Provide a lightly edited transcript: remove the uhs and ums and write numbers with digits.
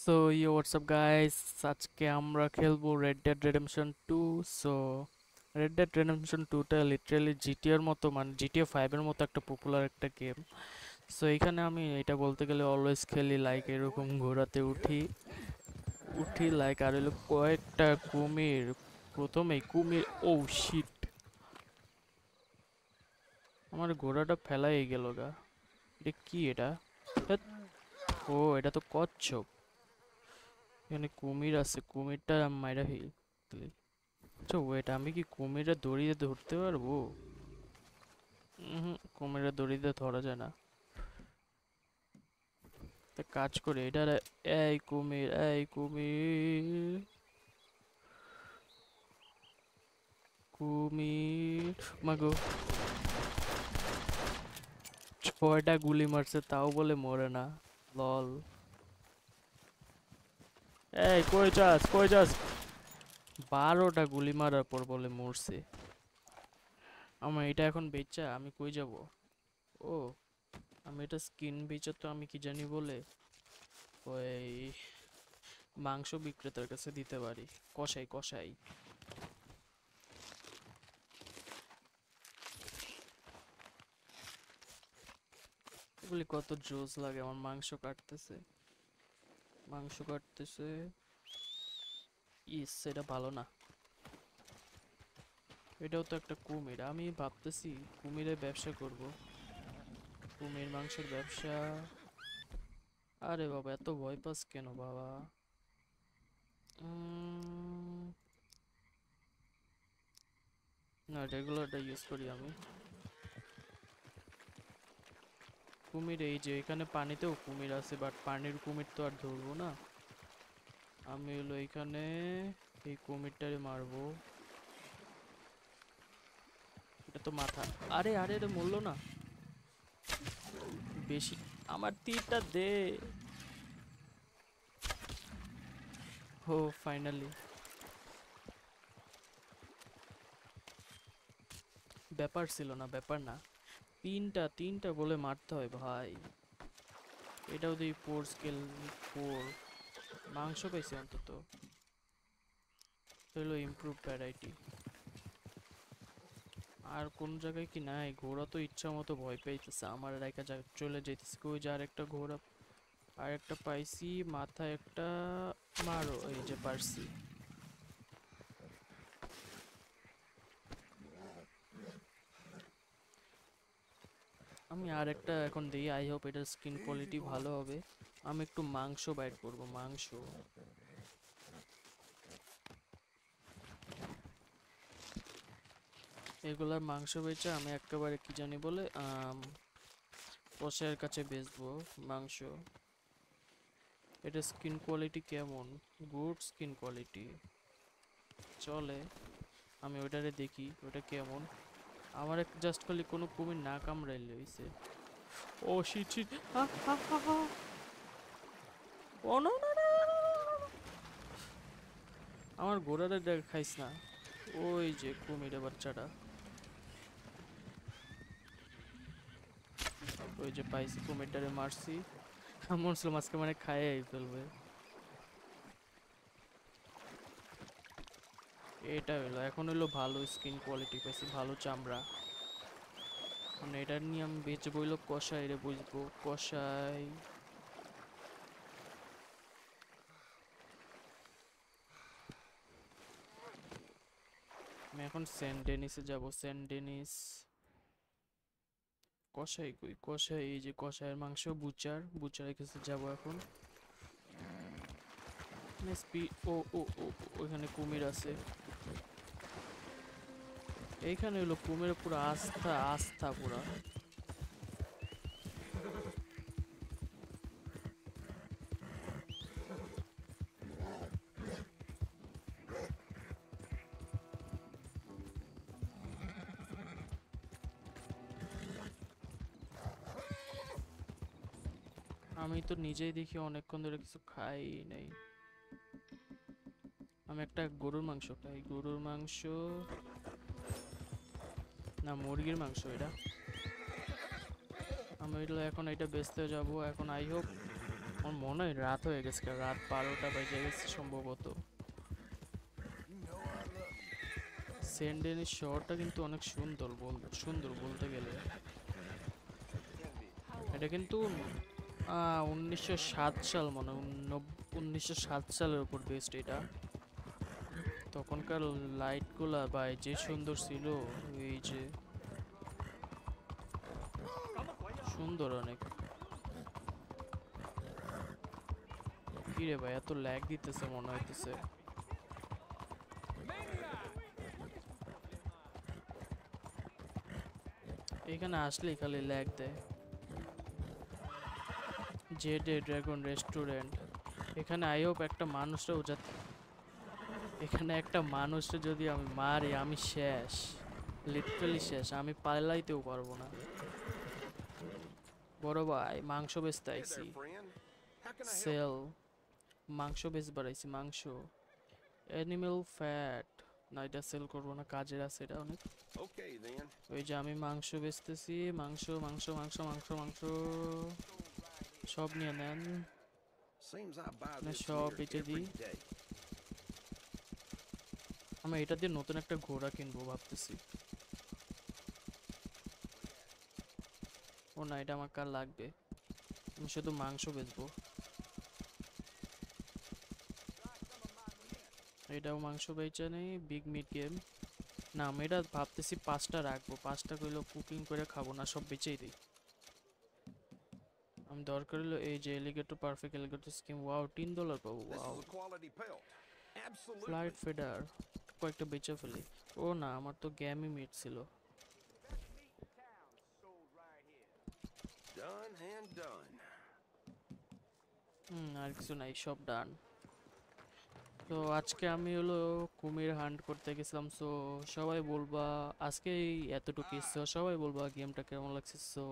So WhatsApp guys, আজকে আমরা খেলবো red dead redemption 2। So red dead redemption 2টা লিটারালি জিটিএর মতো, মানে জিটিএ 5 এর মতো একটা পপুলার একটা গেম। সো এখানে আমি এটা বলতে গেলে অলওয়েজ খেলি লাইক এরকম ঘোড়াতে উঠি উঠি লাইক, আর হলো কয়েকটা কুমির। প্রথমেই কুমির, ও শিট, আমার ঘোড়াটা ফেলাই গেল গা। এটা কি এটা? ধ্যাৎ, ও এটা তো কচ্ছপ। এখানে কুমির আছে, কুমিরটা মাইরা ফেলি। আচ্ছা ওয়েট, আমি কি কুমিরের দড়িতে ধরতে পারবো? কুমিরের দড়িতে ধরা যায় না। একটা কাজ করে এটা, এই কুমির, এই কুমির, কুমির মাগো, 6টা গুলি মারছে তাও বলে মরে না। লল। এই কই যাস, কই যাস? 12টা গুলি মারার পর বলে মরছে। আমার এটা এখন বেচা আমি কই যাব? ও, আমি এটা স্কিন বেচা তো আমি কি জানি বলে ওই মাংস বিক্রেতার কাছে দিতে পারি। কসাই কসাই। এগুলি কত জোস লাগে, আমার মাংস কাটতেছে, মাংস কাটতেছে। ইস, এটা ভালো না। এটাও তো একটা কুমির, আমি ভাবতেছি কুমিরের ব্যবসা করব, কুমির মাংসের ব্যবসা। আরে বাবা, এত ভয় পাস কেন বাবা? উম, না, রেগুলারটা ইউজ করি আমি। কুমির, এই যে এখানে পানিতেও কুমির আছে, বাট পানির কুমির তো আর ধরবো না। আমি হলো এখানে এই কুমিরটারে মারবো। এটা তো মাথা। আরে আরে, এটা মরলো না। বেশি, আমার তীরটা দে। ও ফাইনালি। ব্যাপার ছিল না, ব্যাপার না। তিনটা তিনটা বলে মারতে হয় ভাই। এটাও দিই 4 স্কেল 4। মাংস পাইছি অন্তত, হলো ইমপ্রুভ ভ্যারাইটি। আর কোন জায়গায় কি নাই? ঘোড়া তো ইচ্ছা মতো ভয় পাইতেছে আমার, আর একা চলে যাইতেছে। ওই যে আরেকটা ঘোড়া, আর একটা পাইছি মাথায় একটা। মারো, এই যে পারছি। আমি আর একটা এখন দিই, আই হোপ এটার স্কিন কোয়ালিটি ভালো হবে। আমি একটু মাংস বাইট করব, মাংস। এগুলার মাংস বেচে আমি একেবারে কি জানি বলে কসাইয়ের কাছে বেচবো মাংস। এটা স্কিন কোয়ালিটি কেমন? গুড স্কিন কোয়ালিটি, চলে। আমি ওটারে দেখি ওটা কেমন। আমার জাস্ট খালি কোনো কুমির না কামড়াইলে হইছে। ও শিট শিট। ও নো নো নো। আমার ঘোড়াটা খাইস না। ওই যে কুমিরের বাচ্চাটা, ওই যে পাইছি, কুমিরটারে মারছি। এমন ছিল মাছকে মানে খাইয়ে ফেলবে। এটা হইলো, এখন হইলো ভালো স্কিন কোয়ালিটি পাইছি, ভালো চামড়া। মানে এটা নিয়ে আমি বেচবো হইলো কষাই রে, বুঝবো কষাই। আমি এখন সেন্ট ডেনিসে যাবো, সেন্ট ডেনিস। কষাই কই? কষাই, এই যে কষাইয়ের মাংস, বুচারের কাছে যাবো এখন। ও ও ও, ওইখানে কুমির আছে। এইখানে হলো কুমিরের পুরো আস্থা, আস্থা পুরা। আমি তো নিজেই দেখি অনেকক্ষণ ধরে কিছু খাই নাই। আমি একটা গরুর মাংস খাই, গরুর মাংস। না, মুরগির মাংস এটা। আমি এখন এটা বেচতে যাব এখন, আই হোপ আমার মনে হয় রাত হয়ে গেছে, রাত 12টা বেজে গেছে সম্ভবত। সেন্ট ডেনিস শহরটা কিন্তু অনেক সুন্দর বলতে গেলে। এটা কিন্তু 1907 সাল মনে হয়, 1907 সালের উপর বেস্ড এটা। তখনকার লাইটগুলা ভাই যে সুন্দর ছিল, এই যে সুন্দর অনেক। কি রে ভাই, এত ল্যাগ দিতেছে মনে হইতেছে। এখানে আসলেই খালি ল্যাগ দেয়। জেড এ ড্রাগন রেস্টুরেন্ট, এখানে আই হোপ একটা মানুষরাও যাতে, এখানে একটা মানুষকে যদি আমি মারি আমি শেষ, লিটারালি শেষ, আমি পালাইতেও পারবো না। বড় ভাই মাংস বেচতে Hey আইছি। there, friend. How can I help sell, you? মাংস বেচবার আইছি, মাংস, অ্যানিমেল ফ্যাট। না এটা সেল করবো না, কাজের আছে এটা অনেক। Okay, then. ওই যে আমি মাংস বেচতেছি, মাংস মাংস মাংস মাংস মাংস সব নিয়ে নেন, Seems I buy না this সব here বেচে দিই। every day. আমি এটা দিয়ে নতুন একটা ঘোড়া কিনবো ভাবতেছি। ও না, এটা আমার কার লাগবে, আমি শুধু মাংস বেচবো। এটাও মাংস বেচা নেই, বিগ মিট গেম। না আমি এটা ভাবতেছি 5টা রাখবো, 5টা কইলো কুকিং করে খাবো না, সব বেচেই দিই। আমি দরকার হলো এই যে alligator, perfect alligator scheme, wow $3 পাবো, This wow. is a quality pelt. Flight Absolutely. Feeder, কয়েকটা বেচে ফেলি। ও না, আমার তো গ্যামি মিট ছিল। Done and done. আর কিছু নাই, সব ডান। তো আজকে আমি হলো কুমির হান্ট করতে গেছিলাম। সো সবাই বলবা আজকে এতটুকু, সবাই বলবা গেমটা কেমন লাগছে। সো